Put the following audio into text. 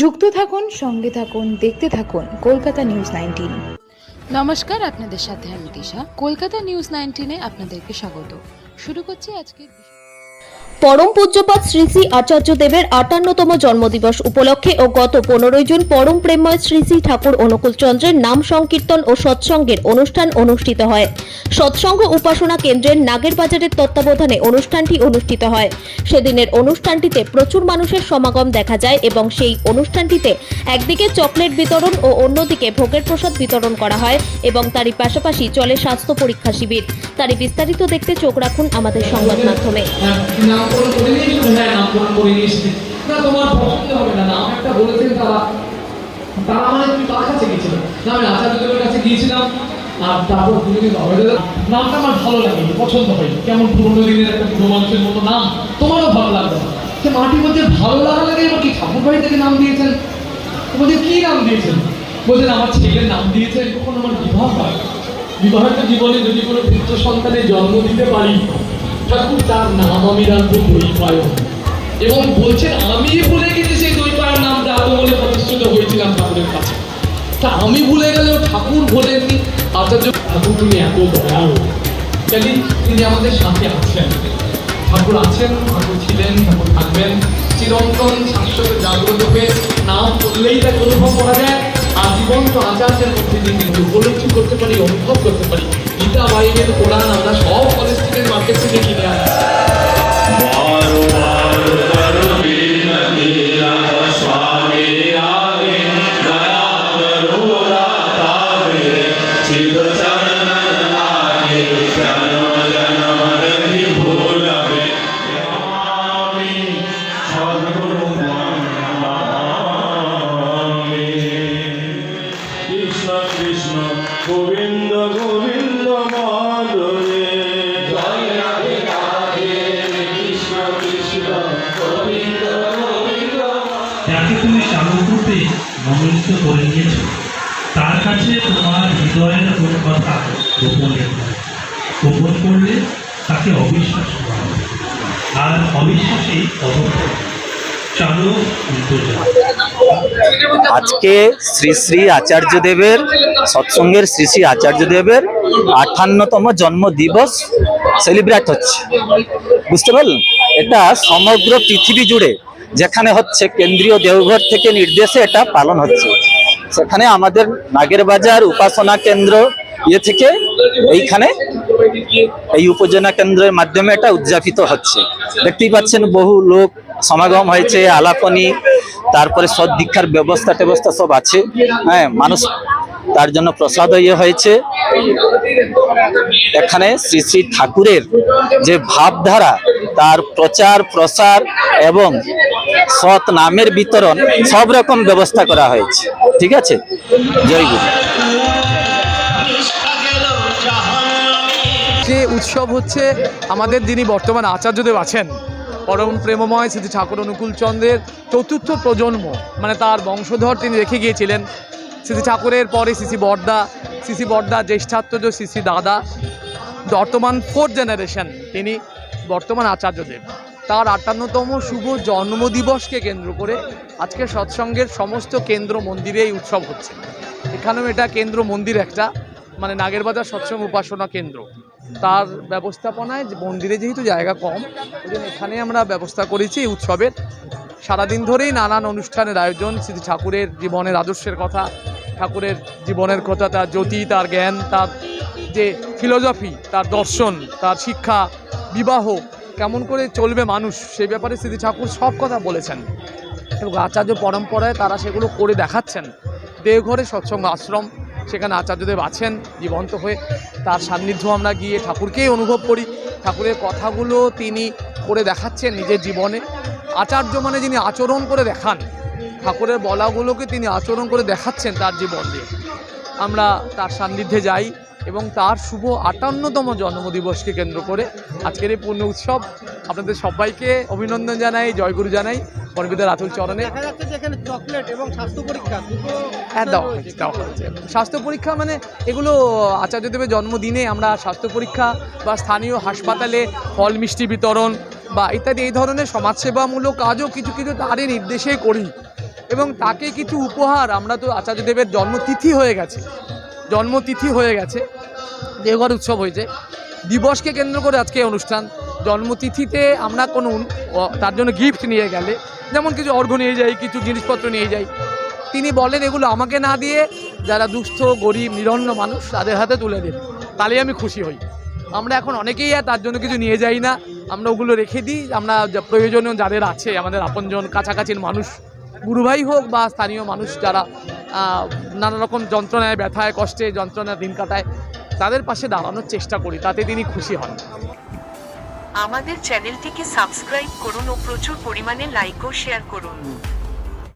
যুক্ত থাকুন, সঙ্গে থাকুন, দেখতে থাকুন কলকাতা নিউজ 19। নমস্কার, আপনাদের সাথে আমি দিশা। কলকাতা নিউজ 19-এ আপনাদেরকে স্বাগত। শুরু করছি আজকের পরম পূজ্যপাদ শ্রী শ্রী আচার্য দেবের ৫৮তম জন্মদিবস উপলক্ষে ও গত ১৫ জুন পরম প্রেমময় শ্রী শ্রী ঠাকুর অনুকূল চন্দ্রের নাম সংকীর্তন ও সৎসঙ্গের অনুষ্ঠান অনুষ্ঠিত হয়। সৎসঙ্গ উপাসনা কেন্দ্রের নাগের বাজারের তত্ত্বাবধানে অনুষ্ঠানটি অনুষ্ঠিত হয়। সেদিনের অনুষ্ঠানটিতে প্রচুর মানুষের সমাগম দেখা যায় এবং সেই অনুষ্ঠানটিতে একদিকে চকলেট বিতরণ ও অন্যদিকে ভোগের প্রসাদ বিতরণ করা হয় এবং তারই পাশাপাশি চলে স্বাস্থ্য পরীক্ষা শিবির। তারই বিস্তারিত দেখতে চোখ রাখুন আমাদের সংবাদ মাধ্যমে। তোমার পছন্দ হবে না, নাম একটা বলেছেন তারা মানে তুমি কার কাছে গিয়েছিল? না, আমি আচার্যদেবের কাছে গিয়েছিলাম, আর তারপর নামটা আমার ভালো লাগে, পছন্দ হয়, কেমন পুরোনো দিনের একটা পুরো মানুষের মতো নাম, তোমারও ভালো লাগবে। সে মাটির মধ্যে ভালো লাগা লাগে, এবার কি ঠাকুর বাড়ি থেকে নাম দিয়েছেন? বলছে কি নাম দিয়েছেন? বলছেন আমার ছেলের নাম দিয়েছেন। কখন আমার বিবাহ হয়, বিবাহিত জীবনে যদি কোনো পুত্র সন্তানের জন্ম দিতে পারি, ঠাকুর তার নাম আমি রাখবো দৈপায়ন। এবং বলছেন আমি ভুলে গেছি সেই দৈপায়ন নামটা আলো বলে প্রতিষ্ঠিত হয়েছিলাম ঠাকুরের কাছে। তা আমি ভুলে গেলেও ঠাকুর ভোলেননি। আচার্য ঠাকুর তিনি এত দয়ালু, কাজে তিনি আমাদের সাথে আছেন। ঠাকুর আছেন, ঠাকুর ছিলেন, ঠাকুর থাকবেন চিরন্তন শাশ্বত জাগ্রত হয়ে। নাম করলেই তাকে অনুভব করা যায়। আজীবন্ত আচার্যের মধ্যে দিয়ে কিন্তু উপলব্ধি করতে পারি, অনুভব করতে পারি। গীতা, বাইবেল, কোরআন আমরা সব কলেজ থেকে মার্কেট থেকে কিনে আনি। কৃষ্ণ গোবিন্দ গোবিন্দ মাধবে, জয় রাধে রাধে, কৃষ্ণ কৃষ্ণ গোবিন্দ গোবিন্দ। যাকে তুমি স্বামীরূপে মনোনীত করে নিয়েছ, তার কাছে তোমার হৃদয়ের কোনো কথা গোপন করলে তাকে অবিশ্বাস করা হবে, আর অবিশ্বাসেই অবস্থা। চলো আজকে শ্রী শ্রী আচার্যদেবের সৎসঙ্গের শ্রী শ্রী আচার্যদেবের ৫৮তম জন্মদিবস সেলিব্রেট হচ্ছে, বুঝতে পারলেন? এটা সমগ্র পৃথিবী জুড়ে যেখানে হচ্ছে কেন্দ্রীয় দেওঘর থেকে নির্দেশে এটা পালন হচ্ছে। সেখানে আমাদের নাগের বাজার উপাসনা কেন্দ্র থেকে এইখানে এই উপজেলা কেন্দ্রের মাধ্যমে এটা উদযাপিত হচ্ছে। দেখতেই পাচ্ছেন বহু লোক সমাগম হয়েছে, আলাপনী, তারপরে সৎ দীক্ষার ব্যবস্থা সব আছে। হ্যাঁ, মানুষ তার জন্য প্রসাদ হয়েছে। এখানে শ্রী শ্রী ঠাকুরের যে ভাবধারা, তার প্রচার প্রসার এবং সৎ নামের বিতরণ সব রকম ব্যবস্থা করা হয়েছে। ঠিক আছে, জয় গুরু। যে উৎসব হচ্ছে আমাদের যিনি বর্তমান আচার্যদেব আছেন, পরম প্রেমময় শ্রী ঠাকুর অনুকূল চন্দ্রের চতুর্থ প্রজন্ম, মানে তার বংশধর তিনি রেখে গিয়েছিলেন। শ্রী ঠাকুরের পরে শ্রী বর্দা জ্যেষ্ঠাত্মজ শ্রী দাদা, বর্তমান 4th জেনারেশন তিনি বর্তমান আচার্যদেব। তার ৫৮তম শুভ জন্মদিবসকে কেন্দ্র করে আজকে সৎসঙ্গের সমস্ত কেন্দ্র মন্দিরে এই উৎসব হচ্ছে। এখানেও এটা কেন্দ্র মন্দির একটা, মানে নাগেরবাজার সৎসঙ্গ উপাসনা কেন্দ্র, তার ব্যবস্থাপনায় মন্দিরে যেহেতু জায়গা কম, ওই জন্য এখানে আমরা ব্যবস্থা করেছি এই উৎসবের। সারাদিন ধরেই নানান অনুষ্ঠানের আয়োজন, শ্রী ঠাকুরের জীবনের আদর্শের কথা, ঠাকুরের জীবনের কথা, তার জ্যোতি, তার জ্ঞান, তার যে ফিলোসফি, তার দর্শন, তার শিক্ষা, বিবাহ কেমন করে চলবে মানুষ, সেই ব্যাপারে শ্রী ঠাকুর সব কথা বলেছেন এবং আচার্য পরম্পরায় তারা সেগুলো করে দেখাচ্ছেন। দেওঘরে সৎসঙ্গ আশ্রম, সেখানে আচার্যদেব আছেন জীবন্ত হয়ে। তার সান্নিধ্য আমরা গিয়ে ঠাকুরকেই অনুভব করি। ঠাকুরের কথাগুলো তিনি করে দেখাচ্ছেন নিজের জীবনে। আচার্য মানে যিনি আচরণ করে দেখান, ঠাকুরের বলাগুলোকে তিনি আচরণ করে দেখাচ্ছেন তার জীবন দিয়ে। আমরা তার সান্নিধ্যে যাই এবং তার শুভ ৫৮তম জন্মদিবসকে কেন্দ্র করে আজকের এই পূর্ণ উৎসব। আপনাদের সবাইকে অভিনন্দন জানাই, জয়গুরু জানাই পণ্ডিতের আতুল চরণে। হ্যাঁ, দেওয়া হচ্ছে স্বাস্থ্য পরীক্ষা, মানে এগুলো আচার্যদেবের জন্মদিনে আমরা স্বাস্থ্য পরীক্ষা বা স্থানীয় হাসপাতালে ফল মিষ্টি বিতরণ বা ইত্যাদি এই ধরনের সমাজসেবামূলক কাজও কিছু তারই নির্দেশেই করি। এবং তাকে কিছু উপহার, আমরা তো আচার্যদেবের জন্মতিথি হয়ে গেছে, দেওঘর উৎসব হয়েছে, দিবসকে কেন্দ্র করে আজকে অনুষ্ঠান। জন্মতিথিতে আমরা কোনো তার জন্য গিফট নিয়ে গেলে যেমন কিছু অর্ঘ্য নিয়ে যাই, কিছু জিনিসপত্র নিয়ে যাই, তিনি বলেন এগুলো আমাকে না দিয়ে যারা দুস্থ গরিব নিরন্ন মানুষ তাদের হাতে তুলে দিন, তাহলেই আমি খুশি হই। আমরা এখন অনেকেই তার জন্য কিছু নিয়ে যাই না, আমরা ওগুলো রেখে দিই। আমরা প্রয়োজনীয় যাদের আছে আমাদের আপনজন কাছাকাছির মানুষ, গুরুভাই হোক বা স্থানীয় মানুষ যারা নানা রকম যন্ত্রণায় ব্যথায় কষ্টে যন্ত্রণায় দিন কাটায়, তাদের পাশে দাঁড়ানোর চেষ্টা করি, তাতে তিনি খুশি হন। আমাদের চ্যানেলটিকে সাবস্ক্রাইব করুন ও প্রচুর পরিমাণে লাইক ও শেয়ার করুন।